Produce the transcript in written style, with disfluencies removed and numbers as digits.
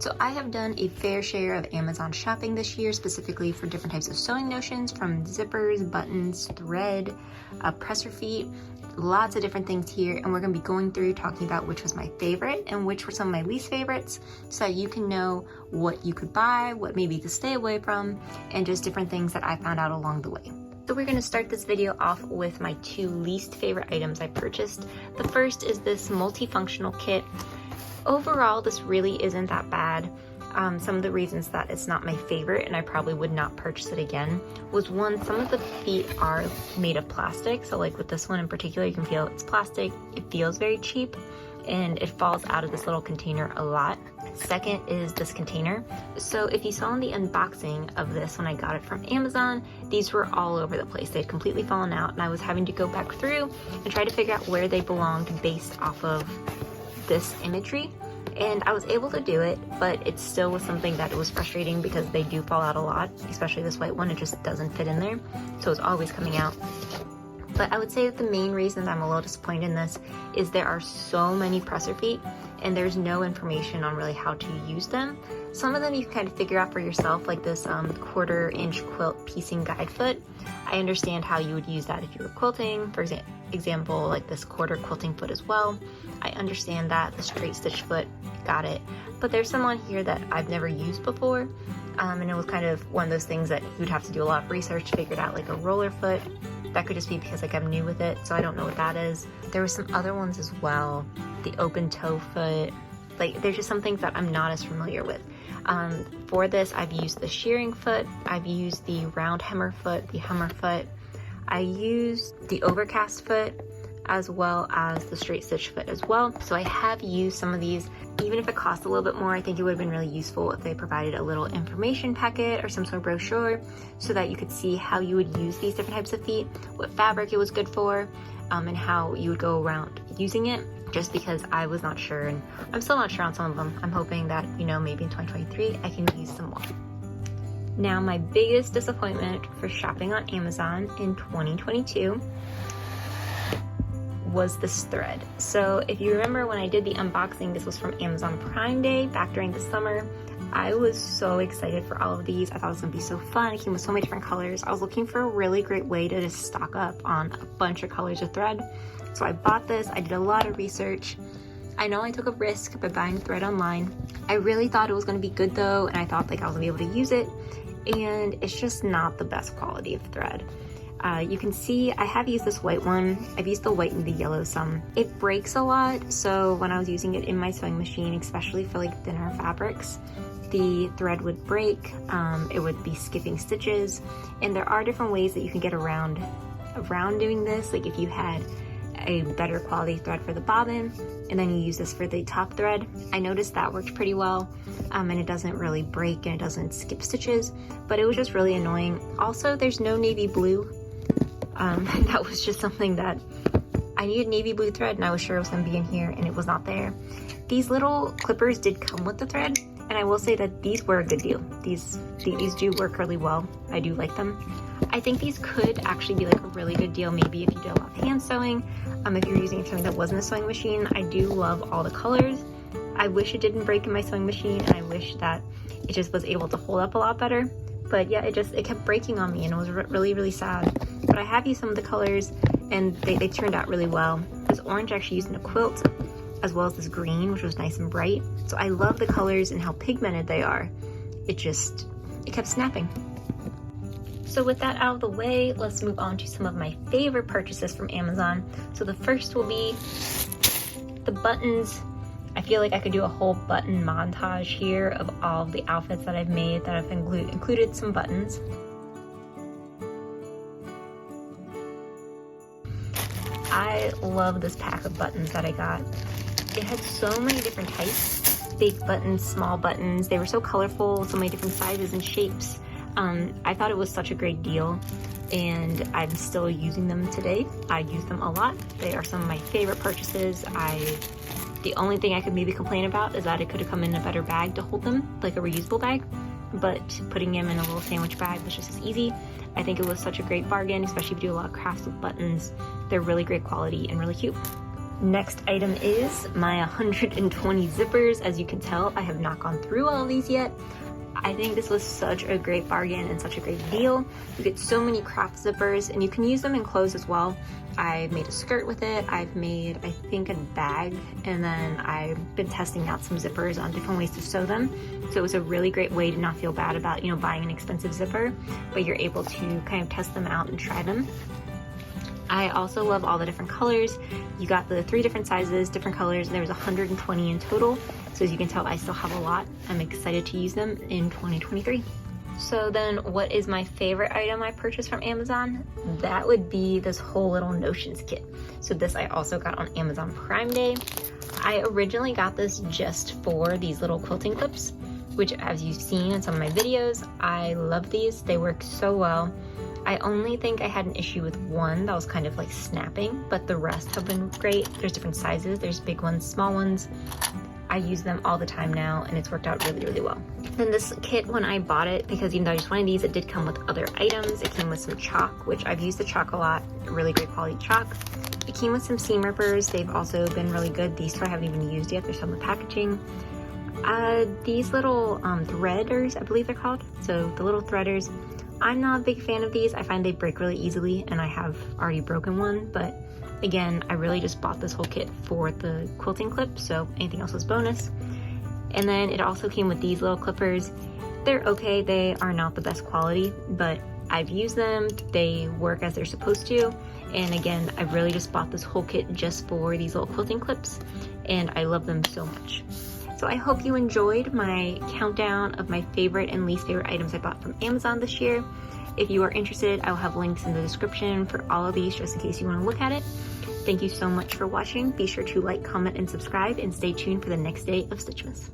So I have done a fair share of Amazon shopping this year, specifically for different types of sewing notions, from zippers, buttons, thread, presser feet, lots of different things here. And we're gonna be going through talking about which was my favorite and which were some of my least favorites, so that you can know what you could buy, what maybe to stay away from, and just different things that I found out along the way. So we're gonna start this video off with my two least favorite items I purchased. The first is this multifunctional kit. Overall, this really isn't that bad. Some of the reasons that it's not my favorite and I probably would not purchase it again was, one, some of the feet are made of plastic. So like with this one in particular, you can feel it's plastic. It feels very cheap and it falls out of this little container a lot. Second is this container. So if you saw in the unboxing of this when I got it from Amazon, these were all over the place. They'd completely fallen out and I was having to go back through and try to figure out where they belonged based off of this imagery. And I was able to do it, but it still was something that was frustrating because they do fall out a lot, especially this white one. It just doesn't fit in there, so it's always coming out. But I would say that the main reason that I'm a little disappointed in this is there are so many presser feet and there's no information on really how to use them. Some of them you can kind of figure out for yourself, like this 1/4 inch quilt piecing guide foot. I understand how you would use that if you were quilting, for example, like this 1/4 quilting foot as well. I understand that. The straight stitch foot, got it. But there's some on here that I've never used before, and it was kind of one of those things that you'd have to do a lot of research to figure it out, like a roller foot. That could just be because like I'm new with it, so I don't know what that is. There were some other ones as well, the open toe foot. Like there's just some things that I'm not as familiar with. For this, I've used the shearing foot, I've used the round hemmer foot, the hemmer foot. I used the overcast foot, as well as the straight stitch foot as well. So I have used some of these. Even if it cost a little bit more, I think it would have been really useful if they provided a little information packet or some sort of brochure so that you could see how you would use these different types of feet, what fabric it was good for, and how you would go around using it, just because I was not sure, and I'm still not sure on some of them. I'm hoping that, you know, maybe in 2023 I can use some more. Now, my biggest disappointment for shopping on Amazon in 2022 was this thread. So if you remember when I did the unboxing, this was from Amazon Prime Day back during the summer. I was so excited for all of these. I thought it was gonna be so fun. It came with so many different colors. I was looking for a really great way to just stock up on a bunch of colors of thread. So I bought this. I did a lot of research. I know I took a risk by buying thread online. I really thought it was gonna be good though, and I thought like I was gonna be able to use it, and it's just not the best quality of thread. You can see I have used this white one. I've used the white and the yellow some. It breaks a lot, so when I was using it in my sewing machine, especially for like thinner fabrics, the thread would break, it would be skipping stitches, and there are different ways that you can get around doing this. Like if you had a better quality thread for the bobbin and then you use this for the top thread, I noticed that worked pretty well, and it doesn't really break and it doesn't skip stitches, but it was just really annoying. Also, there's no navy blue. That was just something that I needed, navy blue thread, and I was sure it was gonna be in here, and it was not there. These little clippers did come with the thread, and I will say that these were a good deal. These do work really well. I do like them. I think these could actually be like a really good deal, maybe if you do a lot of hand sewing, if you're using something that wasn't a sewing machine. I do love all the colors. I wish it didn't break in my sewing machine, and I wish that it just was able to hold up a lot better. But yeah, it kept breaking on me, and it was really, really sad. But I have used some of the colors, and they turned out really well. This orange I actually used in a quilt, as well as this green, which was nice and bright. So I love the colors and how pigmented they are. It kept snapping. So with that out of the way, let's move on to some of my favorite purchases from Amazon. So the first will be the buttons. I feel like I could do a whole button montage here of all of the outfits that I've made that have included some buttons. I love this pack of buttons that I got. It had so many different types, big buttons, small buttons. They were so colorful, so many different sizes and shapes. I thought it was such a great deal, and I'm still using them today. I use them a lot. They are some of my favorite purchases. The only thing I could maybe complain about is that it could have come in a better bag to hold them, like a reusable bag, but putting them in a little sandwich bag was just as easy. I think it was such a great bargain, especially if you do a lot of crafts with buttons. They're really great quality and really cute. Next item is my 120 zippers. As you can tell, I have not gone through all of these yet. I think this was such a great bargain and such a great deal. You get so many craft zippers and you can use them in clothes as well. I made a skirt with it. I've made, I think, a bag, and then I've been testing out some zippers on different ways to sew them. So it was a really great way to not feel bad about, you know, buying an expensive zipper, but you're able to kind of test them out and try them. I also love all the different colors. You got the 3 different sizes, different colors, and there was 120 in total. So as you can tell, I still have a lot. I'm excited to use them in 2023. So then what is my favorite item I purchased from Amazon? That would be this whole little notions kit. So this I also got on Amazon Prime Day. I originally got this just for these little quilting clips, which as you've seen in some of my videos, I love these. They work so well. I only think I had an issue with one that was kind of like snapping, but the rest have been great. There's different sizes. There's big ones, small ones. I use them all the time now and it's worked out really, really well. Then this kit, when I bought it, because even though I just wanted these, it did come with other items. It came with some chalk, which I've used the chalk a lot, really great quality chalk. It came with some seam rippers. They've also been really good. These two I haven't even used yet. They're still in the packaging. These little threaders, I believe they're called. So the little threaders, I'm not a big fan of these. I find they break really easily and I have already broken one, but again, I really just bought this whole kit for the quilting clip, so anything else was bonus. And then it also came with these little clippers. They're okay, they are not the best quality, but I've used them, they work as they're supposed to. And again, I really just bought this whole kit just for these little quilting clips, and I love them so much. So I hope you enjoyed my countdown of my favorite and least favorite items I bought from Amazon this year. If you are interested, I will have links in the description for all of these just in case you want to look at it. Thank you so much for watching. Be sure to like, comment, and subscribe, and stay tuned for the next day of STITCHMAS.